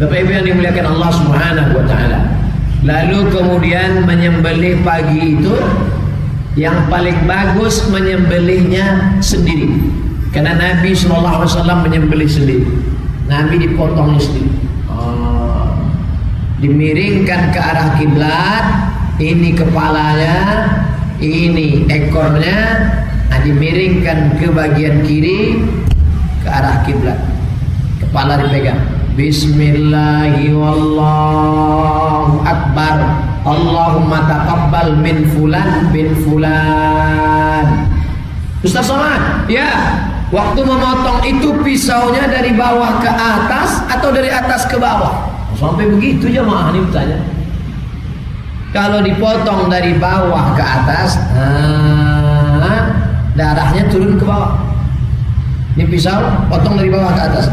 Bapak Ibu yang dimuliakan Allah Subhanahu wa taala. Lalu kemudian menyembelih pagi itu yang paling bagus menyembelihnya sendiri. Karena Nabi SAW menyembelih sendiri. Nabi dipotongnya sendiri. Dimiringkan ke arah kiblat, ini kepalanya, ini ekornya, dimiringkan ke bagian kiri ke arah kiblat. Kepala dipegang. Bismillahi wallahu akbar. Allahumma taqabbal min fulan bin fulan. Ustaz Somad, ya, waktu memotong itu pisaunya dari bawah ke atas atau dari atas ke bawah? Sampai begitu jemaah ini bertanya. Kalau dipotong dari bawah ke atas, darahnya turun ke bawah. Ini pisau potong dari bawah ke atas.